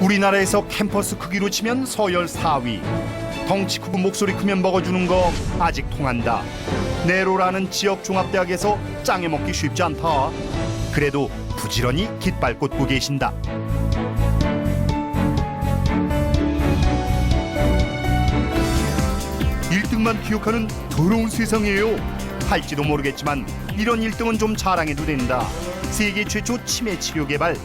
우리나라에서 캠퍼스 크기로 치면 서열 4위. 덩치 크고 목소리 크면 먹어주는 거 아직 통한다. 네로라는 지역 종합대학에서 짱에 먹기 쉽지 않다. 그래도 부지런히 깃발 꽂고 계신다. (1등만) 기억하는 더러운 세상이에요. 할지도 모르겠지만 이런 1등은 좀 자랑해도 된다. 세계 최초 치매 치료 개발.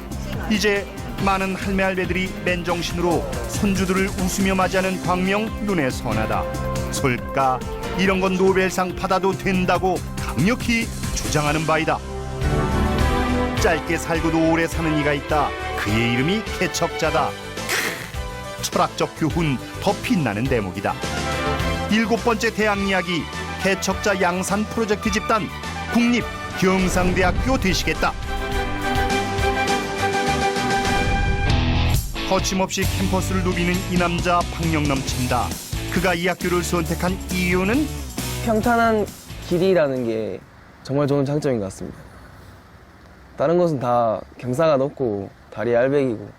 이제 많은 할매 할배들이 맨정신으로 손주들을 웃으며 맞이하는 광명 눈에 선하다. 솔까 이런 건 노벨상 받아도 된다고 강력히 주장하는 바이다. 짧게 살고도 오래 사는 이가 있다. 그의 이름이 개척자다. 철학적 교훈 더 빛나는 대목이다. 7번째 대학 이야기, 개척자 양산 프로젝트 집단 국립 경상대학교 되시겠다. 거침없이 캠퍼스를 누비는 이 남자 박력 넘친다. 그가 이 학교를 선택한 이유는 평탄한 길이라는 게 정말 좋은 장점인 것 같습니다. 다른 곳은 다 경사가 높고 다리 알배기고.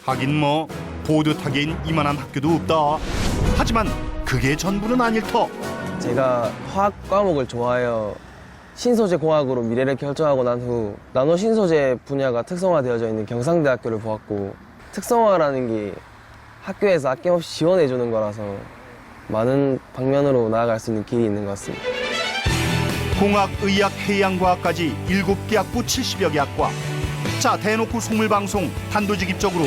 하긴 뭐 보드 타기엔 이만한 학교도 없다. 하지만 그게 전부는 아닐 터. 제가 화학 과목을 좋아하여 신소재 공학으로 미래를 결정하고 난 후 나노 신소재 분야가 특성화되어져 있는 경상대학교를 보았고, 특성화라는 게 학교에서 아낌없이 지원해 주는 거라서 많은 방면으로 나아갈 수 있는 길이 있는 것 같습니다. 공학, 의학, 해양과학까지 7개 학부 70여 개 학과. 자, 대놓고 속물방송 단도직입적으로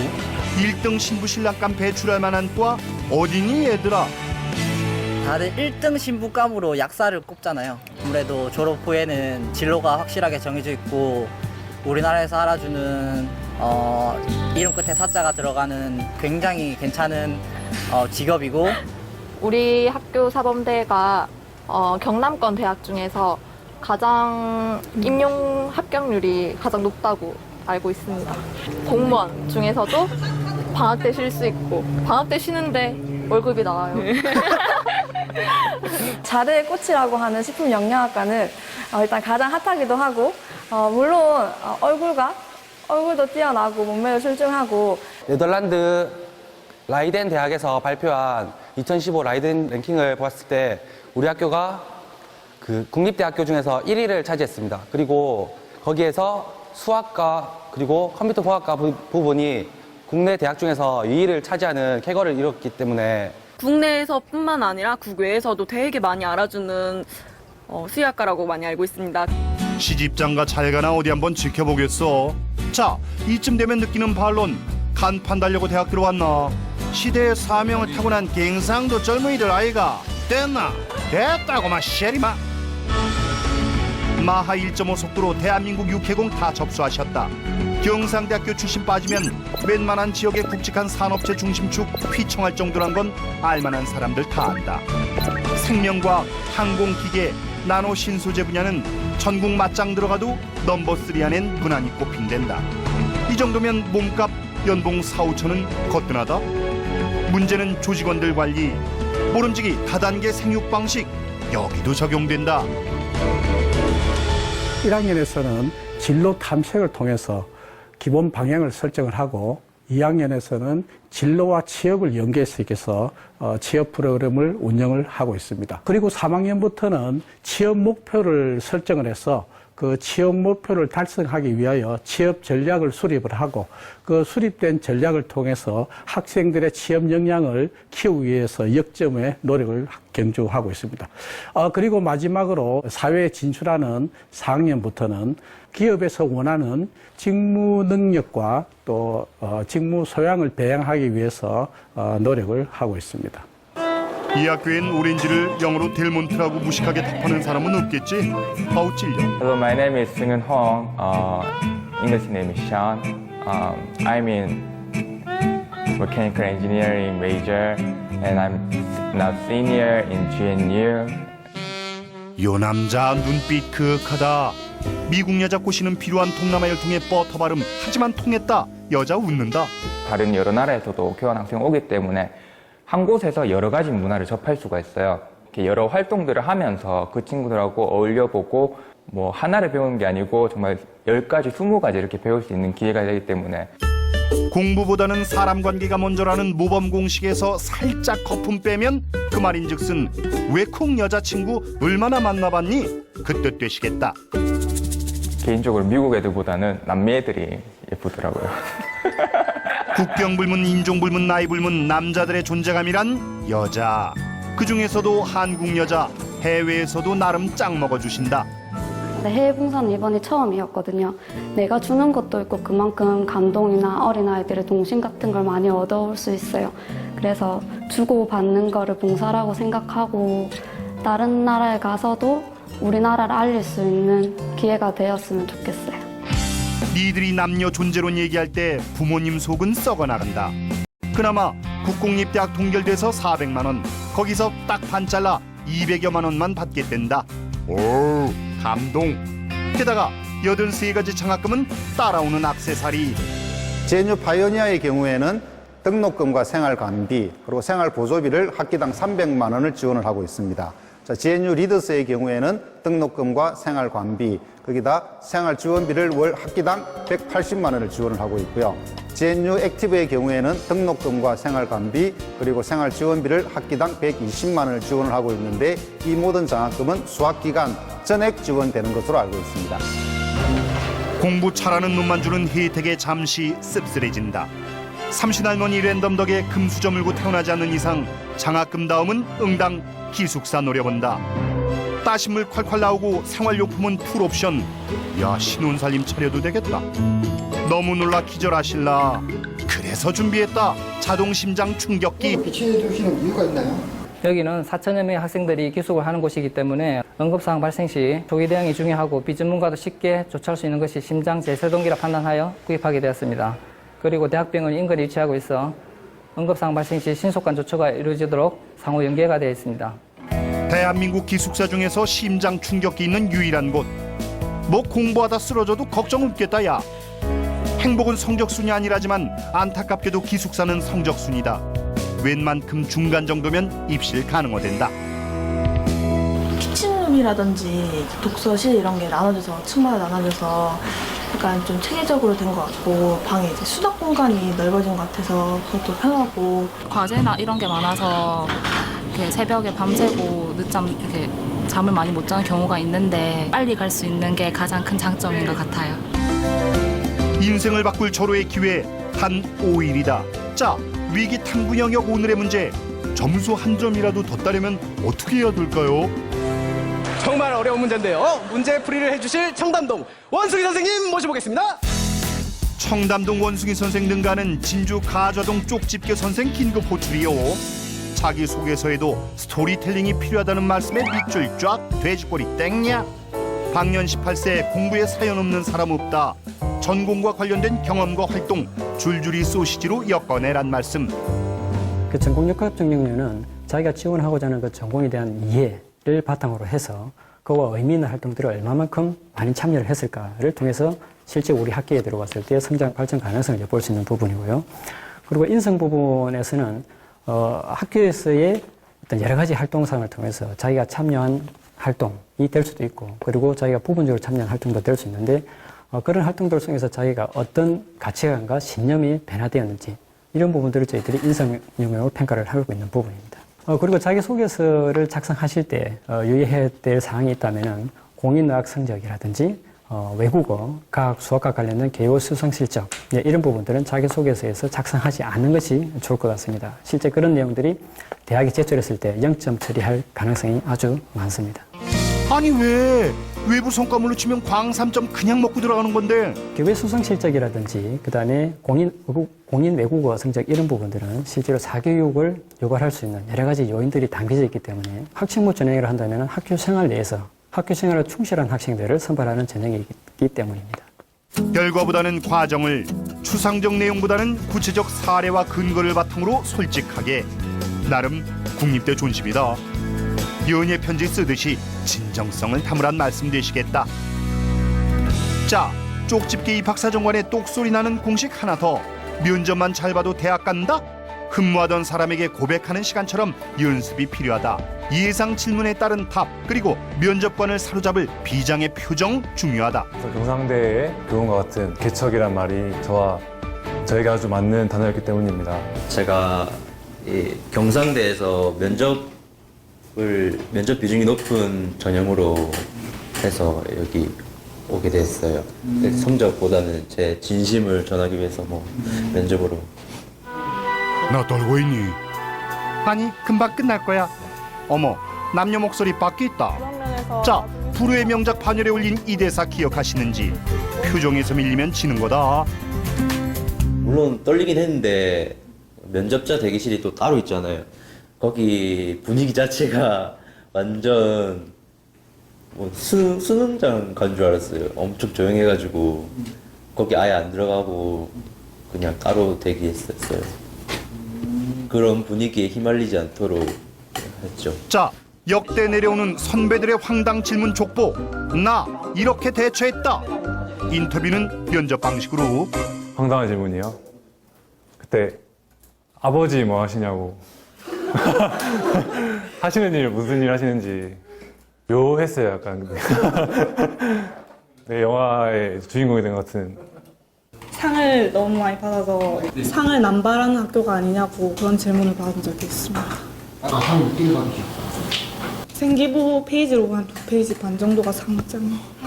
1등 신부신랑감 배출할 만한 과 어디니 얘들아? 다들 1등 신부감으로 약사를 꼽잖아요. 아무래도 졸업 후에는 진로가 확실하게 정해져 있고 우리나라에서 알아주는 이름 끝에 사자가 들어가는 굉장히 괜찮은 직업이고, 우리 학교 사범대가 경남권 대학 중에서 가장 임용 합격률이 가장 높다고 알고 있습니다. 공무원 중에서도 방학 때 쉴 수 있고, 방학 때 쉬는데 월급이 나와요. 자르의 꽃이라고 하는 식품영양학과는 일단 가장 핫하기도 하고, 물론 얼굴도 뛰어나고 몸매도 출중하고. 네덜란드 라이덴 대학에서 발표한 2015 라이덴 랭킹을 보았을 때 우리 학교가 그 국립대학교 중에서 1위를 차지했습니다. 그리고 거기에서 수학과 그리고 컴퓨터공학과 부분이 국내 대학 중에서 2위를 차지하는 쾌거를 이뤘기 때문에 국내에서뿐만 아니라 국외에서도 되게 많이 알아주는 수의학과라고 많이 알고 있습니다. 시집장가 잘 가나 어디 한번 지켜보겠어. 자, 이쯤 되면 느끼는 반론. 간판 달려고 대학 들어왔나? 시대의 사명을 타고난 갱상도 젊은이들 아이가 됐나? 됐다고만 쉐리마. 마하 1.5 속도로 대한민국 육해공 다 접수하셨다. 경상대학교 출신 빠지면 웬만한 지역의 굵직한 산업체 중심축 휘청할 정도란 건 알만한 사람들 다 안다. 생명과학, 항공기계, 나노 신소재 분야는 전국 맞짱 들어가도 넘버3 안엔 무난히 꼽힌댄다. 이 정도면 몸값 연봉 4, 5천은 거뜬하다. 문제는 조직원들 관리, 모름지기 다단계 생육 방식, 여기도 적용된다. 1학년에서는 진로 탐색을 통해서 기본 방향을 설정을 하고, 2학년에서는 진로와 취업을 연계할 수 있어서 취업 프로그램을 운영을 하고 있습니다. 그리고 3학년부터는 취업 목표를 설정을 해서 그 취업 목표를 달성하기 위하여 취업 전략을 수립을 하고, 그 수립된 전략을 통해서 학생들의 취업 역량을 키우기 위해서 역점의 노력을 경주하고 있습니다. 그리고 마지막으로 사회에 진출하는 4학년부터는 기업에서 원하는 직무 능력과 또 직무 소양을 배양하기 위해서 노력을 하고 있습니다. 이 학교엔 오렌지를 영어로 델몬트라고 무식하게 답하는 사람은 없겠지? 아우 찔려. Hello, my name is Seung-eun Hong. English name is Sean. I'm in mechanical engineering major, and I'm now senior in GNU. 요 남자 눈빛 그윽하다. 미국 여자 꼬시는 필요한 동남아 열통의 버터 발음. 하지만 통했다. 여자 웃는다. 다른 여러 나라에서도 교환 학생 오기 때문에 한 곳에서 여러 가지 문화를 접할 수가 있어요. 이렇게 여러 활동들을 하면서 그 친구들하고 어울려보고 뭐 하나를 배우는 게 아니고 정말 10가지, 20가지 이렇게 배울 수 있는 기회가 되기 때문에 공부보다는 사람 관계가 먼저라는 모범 공식에서 살짝 거품 빼면 그 말인즉슨 왜 콩 여자친구 얼마나 만나봤니? 그 뜻 되시겠다. 개인적으로 미국 애들보다는 남미 애들이 예쁘더라고요. 국경 불문, 인종 불문, 나이 불문, 남자들의 존재감이란 여자. 그 중에서도 한국 여자, 해외에서도 나름 짱 먹어주신다. 네, 해외 봉사는 이번이 처음이었거든요. 내가 주는 것도 있고 그만큼 감동이나 어린아이들의 동심 같은 걸 많이 얻어올 수 있어요. 그래서 주고받는 거를 봉사라고 생각하고 다른 나라에 가서도 우리나라를 알릴 수 있는 기회가 되었으면 좋겠어요. 니들이 남녀 존재론 얘기할 때 부모님 속은 썩어나간다. 그나마 국공립대학 동결돼서 400만 원, 거기서 딱 반 잘라 200여만 원만 받게 된다. 오, 감동. 게다가 83가지 장학금은 따라오는 액세서리. GNU 파이오니아의 경우에는 등록금과 생활관비 그리고 생활보조비를 학기당 300만 원을 지원을 하고 있습니다. 자, GNU 리더스의 경우에는 등록금과 생활관비 거기다 생활지원비를 월 학기당 180만 원을 지원을 하고 있고요. GNU 액티브의 경우에는 등록금과 생활관비 그리고 생활지원비를 학기당 120만 원을 지원을 하고 있는데 이 모든 장학금은 수학기간 전액 지원되는 것으로 알고 있습니다. 공부 잘하는 놈만 주는 혜택에 잠시 씁쓸해진다. 삼신할머니 랜덤 덕에 금수저 물고 태어나지 않는 이상 장학금 다음은 응당 기숙사 노려본다. 따신물 콸콸 나오고 생활용품은 풀옵션. 야, 신혼살림 차려도 되겠다. 너무 놀라 기절하실라. 그래서 준비했다. 자동심장 충격기. 비치해 주시는 이유가 있나요? 여기는 4천여 명의 학생들이 기숙을 하는 곳이기 때문에 응급상황 발생 시 조기 대응이 중요하고 비전문가도 쉽게 조처할 수 있는 것이 심장 제세동기라 판단하여 구입하게 되었습니다. 그리고 대학병원 인근에 위치하고 있어 응급상황 발생 시 신속한 조처가 이루어지도록 상호 연계가 되어 있습니다. 대한민국 기숙사 중에서 심장 충격기 있는 유일한 곳. 뭐 공부하다 쓰러져도 걱정 없겠다 야. 행복은 성적순이 아니라지만 안타깝게도 기숙사는 성적순이다. 웬만큼 중간 정도면 입실 가능하된다. 키친룸이라든지 독서실 이런 게 나눠져서 층마다 나눠져서 약간 좀 체계적으로 된 것 같고 방에 이제 수납 공간이 넓어진 것 같아서 그것도 편하고 과제나 이런 게 많아서 이렇게 새벽에 밤새고 늦잠 이렇게 잠을 많이 못 자는 경우가 있는데 빨리 갈 수 있는 게 가장 큰 장점인 것 같아요. 인생을 바꿀 절호의 기회 단 5일이다. 자, 위기 탐구 영역 오늘의 문제. 점수 한 점이라도 더 따려면 어떻게 해야 될까요? 정말 어려운 문제인데요. 문제 풀이를 해주실 청담동 원숭이 선생님 모셔보겠습니다. 청담동 원숭이 선생 능가는 진주 가좌동 쪽집게 선생 긴급 호출이요. 자기소개서에도 스토리텔링이 필요하다는 말씀에 밑줄 쫙 돼지꼬리 땡냐. 방년 18세 공부에 사연 없는 사람 없다. 전공과 관련된 경험과 활동 줄줄이 소시지로 엮어내란 말씀. 그 전공역학 증명료는 자기가 지원하고자 하는 그 전공에 대한 이해를 바탕으로 해서 그와 의미 있는 활동들을 얼마만큼 많이 참여를 했을까를 통해서 실제 우리 학교에 들어왔을 때 성장 발전 가능성을 엿볼 수 있는 부분이고요. 그리고 인성 부분에서는 학교에서의 어떤 여러 가지 활동상을 통해서 자기가 참여한 활동이 될 수도 있고 그리고 자기가 부분적으로 참여한 활동도 될 수 있는데 그런 활동들 속에서 자기가 어떤 가치관과 신념이 변화되었는지 이런 부분들을 저희들이 인성 영역으로 평가를 하고 있는 부분입니다. 그리고 자기소개서를 작성하실 때 유의해야 될 사항이 있다면 공인의학 성적이라든지 외국어, 과학, 수학과 관련된 개요 수성 실적 이런 부분들은 자기소개서에서 작성하지 않는 것이 좋을 것 같습니다. 실제 그런 내용들이 대학에 제출했을 때 0점 처리할 가능성이 아주 많습니다. 아니 왜 외부 성과물로 치면 광 3점 그냥 먹고 들어가는 건데. 교외 수성 실적이라든지 그다음에 공인 외국어 성적 이런 부분들은 실제로 사교육을 유발할 수 있는 여러 가지 요인들이 담겨져 있기 때문에 학생부 전형을 한다면 학교 생활 내에서 학교 생활에 충실한 학생들을 선발하는 전형이기 때문입니다. 결과보다는 과정을, 추상적 내용보다는 구체적 사례와 근거를 바탕으로 솔직하게. 나름 국립대 존심이다. 연예 편지 쓰듯이 진정성을 담으란 말씀 되시겠다. 자, 쪽집게 입학사정관의 똑소리 나는 공식 하나 더. 면접만 잘 봐도 대학 간다? 흠모하던 사람에게 고백하는 시간처럼 연습이 필요하다. 예상 질문에 따른 답, 그리고 면접관을 사로잡을 비장의 표정 중요하다. 경상대의 교훈과 같은 개척이란 말이 저와 저에게 아주 맞는 단어였기 때문입니다. 제가 이 경상대에서 면접 비중이 높은 전형으로 해서 여기 오게 됐어요. 성적보다는 제 진심을 전하기 위해서 면접으로. 너 떨고 있니? 아니 금방 끝날 거야. 어머 남녀 목소리 바뀌었다. 자 불후의 명작 반열에 올린 이 대사 기억하시는지? 표정에서 밀리면 지는 거다. 물론 떨리긴 했는데 면접자 대기실이 또 따로 있잖아요. 거기 분위기 자체가 완전 수능장 간 줄 알았어요. 엄청 조용해가지고 거기 아예 안 들어가고 그냥 따로 대기했었어요. 그런 분위기에 휘말리지 않도록 했죠. 자 역대 내려오는 선배들의 황당 질문 족보. 나 이렇게 대처했다. 인터뷰는 면접 방식으로. 황당한 질문이요? 그때 아버지 뭐 하시냐고 하시는 일 무슨 일 하시는지 묘했어요 약간. 네, 영화의 주인공이 된 것 같은. 상을 너무 많이 받아서 상을 남발하는 학교가 아니냐고 그런 질문을 받은 적이 있습니다. 상을 어떻게 받으셨어요? 생기부 페이지로 한 2페이지 반 정도가 상장이에요.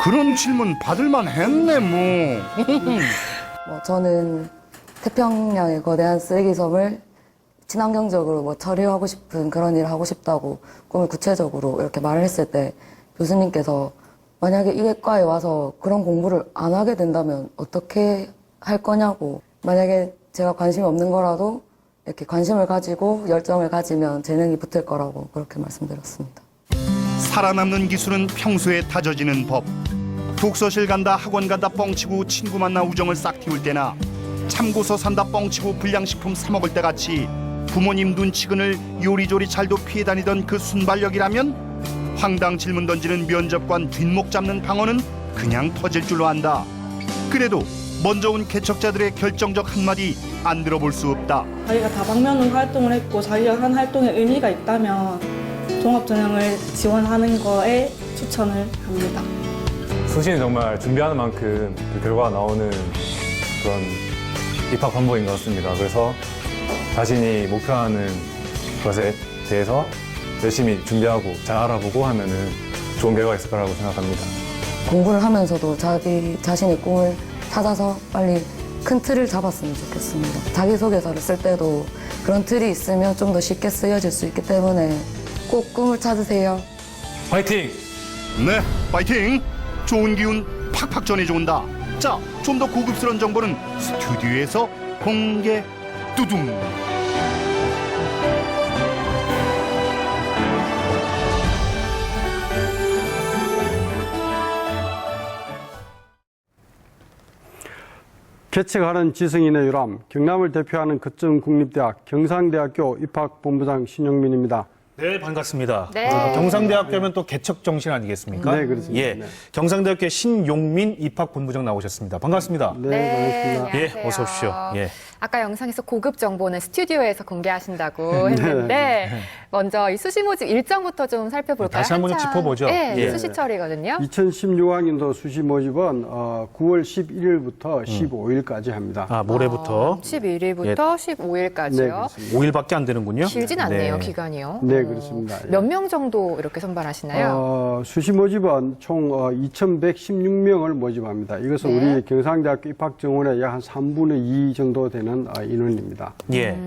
그런 질문 받을만 했네 뭐. 저는 태평양의 거대한 쓰레기섬을 친환경적으로 처리하고 싶은 그런 일을 하고 싶다고 꿈을 구체적으로 이렇게 말을 했을 때 교수님께서 만약에 이 과에 와서 그런 공부를 안 하게 된다면 어떻게 할 거냐고, 만약에 제가 관심이 없는 거라도 이렇게 관심을 가지고 열정을 가지면 재능이 붙을 거라고 그렇게 말씀드렸습니다. 살아남는 기술은 평소에 다져지는 법. 독서실 간다 학원 간다 뻥치고 친구 만나 우정을 싹 틔울 때나 참고서 산다 뻥치고 불량식품 사 먹을 때 같이 부모님 눈치근을 요리조리 잘도 피해 다니던 그 순발력이라면 황당 질문 던지는 면접관 뒷목 잡는 방어는 그냥 터질 줄로 안다. 그래도 먼저 온 개척자들의 결정적 한마디 안 들어볼 수 없다. 자기가 다방면으로 활동을 했고 자기가 한 활동에 의미가 있다면 종합전형을 지원하는 거에 추천을 합니다. 수시는 정말 준비하는 만큼 그 결과가 나오는 그런 입학 방법인 것 같습니다. 그래서 자신이 목표하는 것에 대해서 열심히 준비하고 잘 알아보고 하면은 좋은 결과가 있을 거라고 생각합니다. 공부를 하면서도 자기 자신의 꿈을 찾아서 빨리 큰 틀을 잡았으면 좋겠습니다. 자기소개서를 쓸 때도 그런 틀이 있으면 좀 더 쉽게 쓰여질 수 있기 때문에 꼭 꿈을 찾으세요. 화이팅! 네, 파이팅! 좋은 기운 팍팍 전해줘온다. 자, 좀 더 고급스러운 정보는 스튜디오에서 공개 뚜둥. 개척하는 지성인의 유람, 경남을 대표하는 거점국립대학 경상대학교 입학본부장 신용민입니다. 네, 반갑습니다. 네. 경상대학교 하면 또 개척 정신 아니겠습니까? 네, 그렇습니다. 예, 네. 경상대학교 신용민 입학본부장 나오셨습니다. 반갑습니다. 네, 반갑습니다. 예, 안녕하세요. 어서 오십시오. 예. 아까 영상에서 고급 정보는 스튜디오에서 공개하신다고 네. 했는데 먼저 이 수시 모집 일정부터 좀 살펴볼까요? 다시 한번 한창, 짚어보죠. 네, 예. 수시철이거든요. 2016학년도 수시 모집은 9월 11일부터 15일까지 합니다. 아, 모레부터 11일부터 예. 15일까지요. 5일밖에 안 되는군요. 길진 않네요, 기간이요. 네, 그렇습니다. 몇 명 정도 이렇게 선발하시나요? 수시 모집은 총 2,116명을 모집합니다. 이것은 네. 우리 경상대학교 입학 정원의 약 한 3분의 2 정도 되는 인원입니다. 예.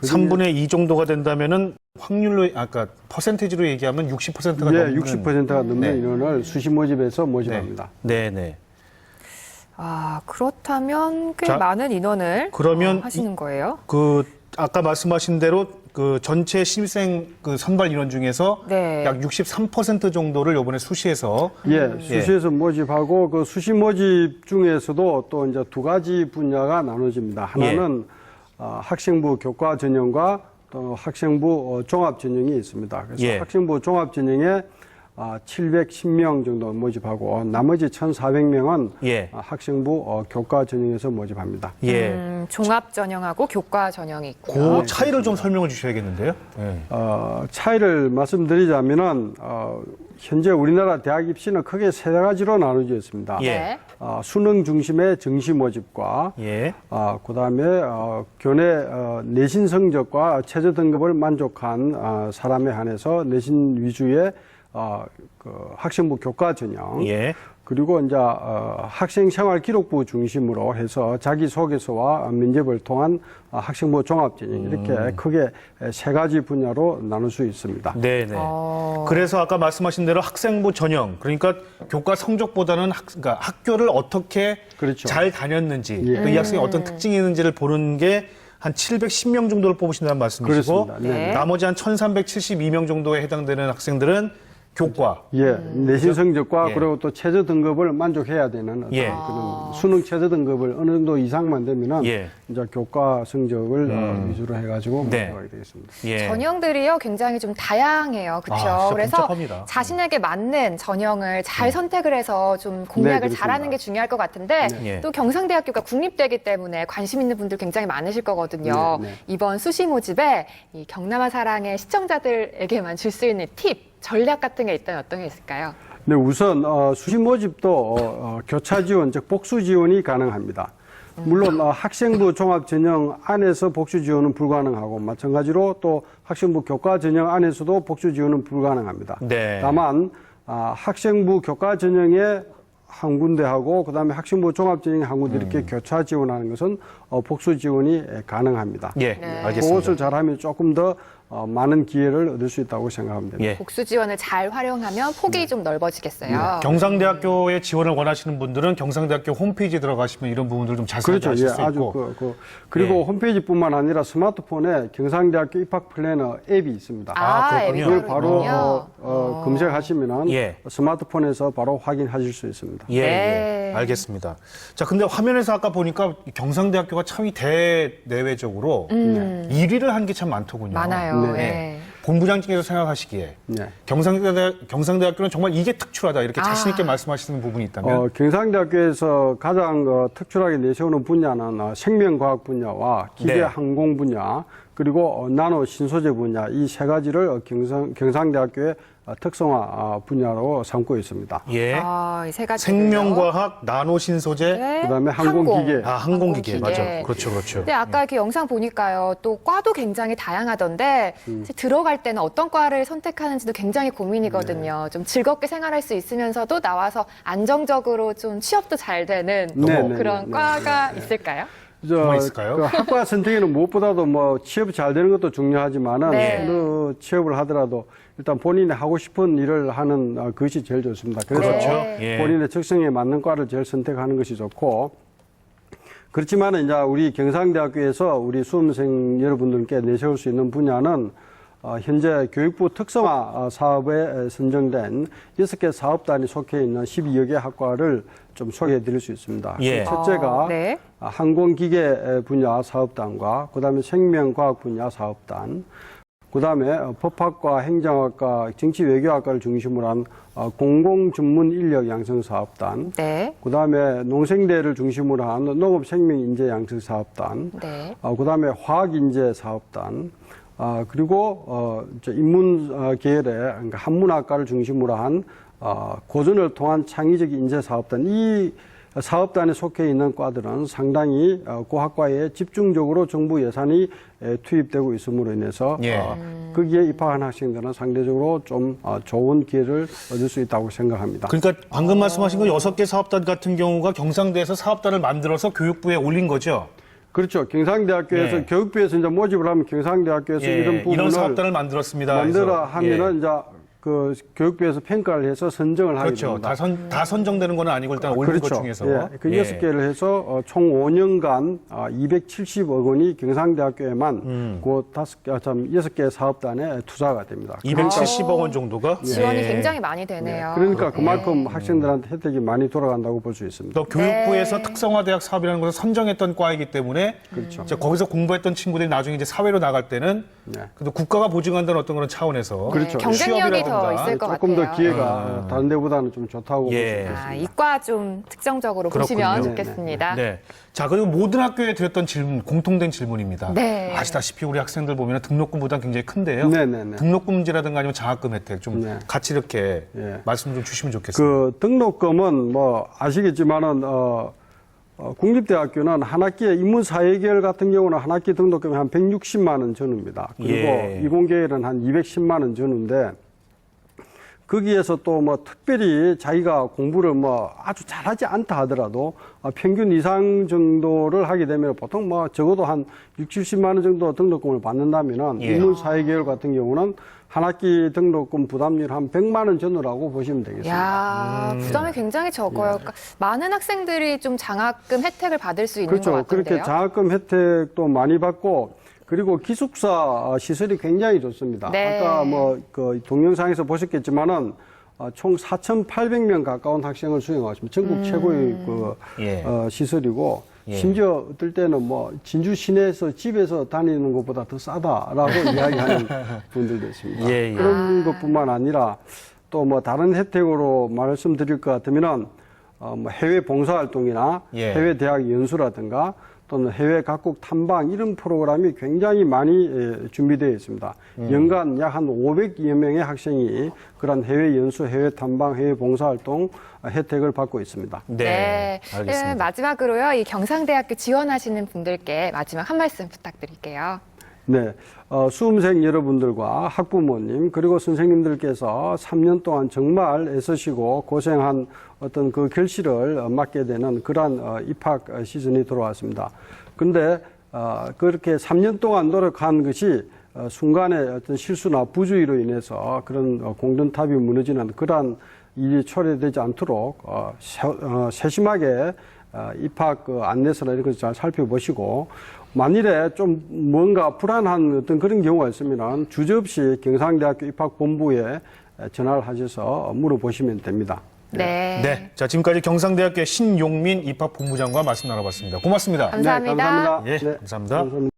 3분의 2 정도가 된다면은 확률로 아까 퍼센테이지로 얘기하면 60%가 네, 넘는 60%가 넘는 네. 인원을 수시 모집에서 모집합니다. 네, 네. 아, 그렇다면 꽤 자, 많은 인원을 그러면 하시는 거예요? 그 아까 말씀하신 대로 그 전체 신입생 그 선발 인원 중에서 네. 약 63% 정도를 이번에 수시에서 수시에서 모집하고 그 수시 모집 중에서도 또 이제 두 가지 분야가 나눠집니다. 하나는 학생부 교과 전형과 또 학생부 종합 전형이 있습니다. 그래서 학생부 종합 전형에 710명 정도 모집하고 나머지 1,400명은 학생부 교과 전형에서 모집합니다. 종합 전형하고 교과 전형이 있고요. 그 차이를 좀 설명을 주셔야겠는데요. 네. 차이를 말씀드리자면은 현재 우리나라 대학 입시는 크게 세 가지로 나눠져 있습니다. 예. 수능 중심의 정시 모집과 예. 그다음에 교내 내신 성적과 최저 등급을 만족한 사람에 한해서 내신 위주의 그 학생부 교과 전형. 예. 그리고 이제 학생 생활 기록부 중심으로 해서 자기소개서와 면접을 통한 학생부 종합 전형 이렇게 크게 세 가지 분야로 나눌 수 있습니다. 네네. 그래서 아까 말씀하신 대로 학생부 전형, 그러니까 교과 성적보다는 그러니까 학교를 어떻게 그렇죠. 잘 다녔는지, 예. 또 이 학생이 어떤 특징이 있는지를 보는 게 한 710명 정도를 뽑으신다는 말씀이시고, 그렇습니다. 네. 나머지 한 1372명 정도에 해당되는 학생들은 교과. 내신 성적과 예. 그리고 또 최저 등급을 만족해야 되는 어떤 예. 그런 수능 최저 등급을 어느 정도 이상만 되면은 예. 이제 교과 성적을 위주로 해가지고 네. 만족하게 되겠습니다. 예. 전형들이요 굉장히 좀 다양해요, 그렇죠? 진짜 그래서 복잡합니다. 자신에게 맞는 전형을 잘 선택을 해서 좀 공략을 그렇습니다. 잘하는 게 중요할 것 같은데 네. 또 경상대학교가 국립대이기 때문에 관심 있는 분들 굉장히 많으실 거거든요. 네, 네. 이번 수시 모집에 이 경남아 사랑의 시청자들에게만 줄 수 있는 팁, 전략 같은 게 있다면 어떤 게 있을까요? 네, 우선 수시 모집도 교차 지원, 즉 복수 지원이 가능합니다. 물론 학생부 종합 전형 안에서 복수 지원은 불가능하고 마찬가지로 또 학생부 교과 전형 안에서도 복수 지원은 불가능합니다. 네. 다만 학생부 교과 전형에 한 군데하고 그다음에 학생부 종합 전형에 한 군데 이렇게 교차 지원하는 것은 복수 지원이 가능합니다. 예, 알겠습니다. 그것을 잘하면 조금 더 많은 기회를 얻을 수 있다고 생각합니다. 예. 복수 지원을 잘 활용하면 폭이 좀 넓어지겠어요. 경상대학교에 지원을 원하시는 분들은 경상대학교 홈페이지에 들어가시면 이런 부분들 좀 자세하게 그렇죠. 아실 예, 수 아주 있고. 그리고 예. 홈페이지뿐만 아니라 스마트폰에 경상대학교 입학 플래너 앱이 있습니다. 그렇군요. 그걸 바로 검색하시면은 예. 스마트폰에서 바로 확인하실 수 있습니다. 예, 네. 예. 알겠습니다. 자, 근데 화면에서 아까 보니까 경상대학교가 참 대내외적으로 1위를 한 게 참 많더군요. 많아요. 네. 예. 본부장님께서 생각하시기에 네. 경상대학교는 정말 이게 특출하다 이렇게 자신 있게 말씀하시는 부분이 있다면 경상대학교에서 가장 특출하게 내세우는 분야는 생명과학 분야와 네. 기계항공 분야 그리고 나노 신소재 분야 이 세 가지를 경상대학교의 특성화 분야로 삼고 있습니다. 예. 이 세 가지. 생명과학, 나노신소재, 네. 그다음에 항공기계. 항공기계. 맞아. 항공기계. 그렇죠, 그렇죠. 근데 아까 이렇게 영상 보니까요, 또 과도 굉장히 다양하던데 이제 들어갈 때는 어떤 과를 선택하는지도 굉장히 고민이거든요. 좀 즐겁게 생활할 수 있으면서도 나와서 안정적으로 좀 취업도 잘 되는 그런 과가 있을까요? 정말 있을까요? 그 학과 선택에는 무엇보다도 뭐 취업 잘 되는 것도 중요하지만은 네. 어느 취업을 하더라도 일단 본인이 하고 싶은 일을 하는 그것이 제일 좋습니다. 그래서 그렇죠. 예. 본인의 적성에 맞는 과를 제일 선택하는 것이 좋고 그렇지만 이제 우리 경상대학교에서 우리 수험생 여러분들께 내세울 수 있는 분야는 현재 교육부 특성화 사업에 선정된 6개 사업단이 속해 있는 12여 개 학과를 좀 소개해 드릴 수 있습니다. 예. 첫째가 네. 항공기계 분야 사업단과 그다음에 생명과학 분야 사업단 그다음에 법학과, 행정학과, 정치외교학과를 중심으로 한 공공전문인력양성사업단 네. 그다음에 농생대를 중심으로 한 농업생명인재양성사업단 네. 그다음에 화학인재사업단 그리고 인문 계열의 그러니까 한문학과를 중심으로 한 고전을 통한 창의적 인재사업단 이 사업단에 속해 있는 과들은 상당히 그 학과에 집중적으로 정부 예산이 투입되고 있음으로 인해서 예. 거기에 입학한 학생들은 상대적으로 좀 좋은 기회를 얻을 수 있다고 생각합니다. 그러니까 방금 말씀하신 거 6개 사업단 같은 경우가 경상대에서 사업단을 만들어서 교육부에 올린 거죠? 그렇죠. 경상대학교에서 예. 교육부에서 이제 모집을 하면 경상대학교에서 예. 이런 부분을 이런 사업단을 만들었습니다. 만들어 해서. 하면은 예. 이제 그 교육부에서 평가를 해서 선정을 하게 그렇죠. 됩니다. 다 선정되는 건 아니고 일단 올린 것 중에서. 예, 그 6개를 해서 총 5년간 270억 원이 경상대학교에만 그 6개 사업단에 투자가 됩니다. 270억 원 정도가? 지원이 예. 굉장히 많이 되네요. 그러니까 그만큼 학생들한테 혜택이 많이 돌아간다고 볼 수 있습니다. 또 교육부에서 특성화대학 사업이라는 것을 선정했던 과이기 때문에 그렇죠. 이제 거기서 공부했던 친구들이 나중에 이제 사회로 나갈 때는 그래도 국가가 보증한다는 어떤 그런 차원에서 그렇죠. 경쟁력이 더 있을 것 조금 같아요. 더 기회가 다른 데보다는 좀 좋다고 예. 보시면 이과 좀 특정적으로 그렇군요. 보시면 네, 좋겠습니다. 네. 자, 그리고 모든 학교에 드렸던 질문, 공통된 질문입니다. 네. 아시다시피 우리 학생들 보면 등록금 부담 굉장히 큰데요. 네네네. 등록금지라든가 아니면 장학금 혜택 좀 같이 이렇게 말씀 좀 주시면 좋겠습니다. 그 등록금은 뭐 아시겠지만은 국립대학교는 한 학기에 인문사회계열 같은 경우는 한 학기 등록금이 한 160만 원 전후입니다. 그리고 이공계열은 한 210만 원 전후인데 거기에서 또 뭐 특별히 자기가 공부를 뭐 아주 잘하지 않다 하더라도 평균 이상 정도를 하게 되면 보통 뭐 적어도 한 60, 70만 원 정도 등록금을 받는다면은 인문사회계열 같은 경우는 한 학기 등록금 부담률 한 100만 원 전후라고 보시면 되겠습니다. 야, 부담이 굉장히 적어요. 그러니까 많은 학생들이 좀 장학금 혜택을 받을 수 있는 것 같은데요. 그렇게 장학금 혜택도 많이 받고 그리고 기숙사 시설이 굉장히 좋습니다. 네. 아까 뭐 그 동영상에서 보셨겠지만은 총 4,800명 가까운 학생을 수용하고 있습니다. 전국 최고의 시설이고 심지어 어떨 때는 뭐 진주 시내에서 집에서 다니는 것보다 더 싸다라고 이야기하는 분들도 있습니다. 그런 것뿐만 아니라 또 뭐 다른 혜택으로 말씀드릴 것 같으면은 뭐 해외 봉사활동이나 해외 대학 연수라든가 또는 해외 각국 탐방 이런 프로그램이 굉장히 많이 준비되어 있습니다. 연간 약 한 500여 명의 학생이 그런 해외 연수, 해외 탐방, 해외 봉사활동 혜택을 받고 있습니다. 네, 알겠습니다. 마지막으로요, 이 경상대학교 지원하시는 분들께 마지막 한 말씀 부탁드릴게요. 네, 수험생 여러분들과 학부모님 그리고 선생님들께서 3년 동안 정말 애쓰시고 고생한 어떤 그 결실을 맞게 되는 그러한 입학 시즌이 돌아왔습니다. 그런데 그렇게 3년 동안 노력한 것이 순간의 어떤 실수나 부주의로 인해서 그런 공든탑이 무너지는 그러한 일이 초래되지 않도록 세심하게 입학 안내서나 이런 것을 잘 살펴보시고 만일에 좀 뭔가 불안한 어떤 그런 경우가 있으면 주저없이 경상대학교 입학본부에 전화를 하셔서 물어보시면 됩니다. 네. 자, 지금까지 경상대학교 신용민 입학본부장과 말씀 나눠봤습니다. 고맙습니다. 감사합니다. 네, 감사합니다. 감사합니다.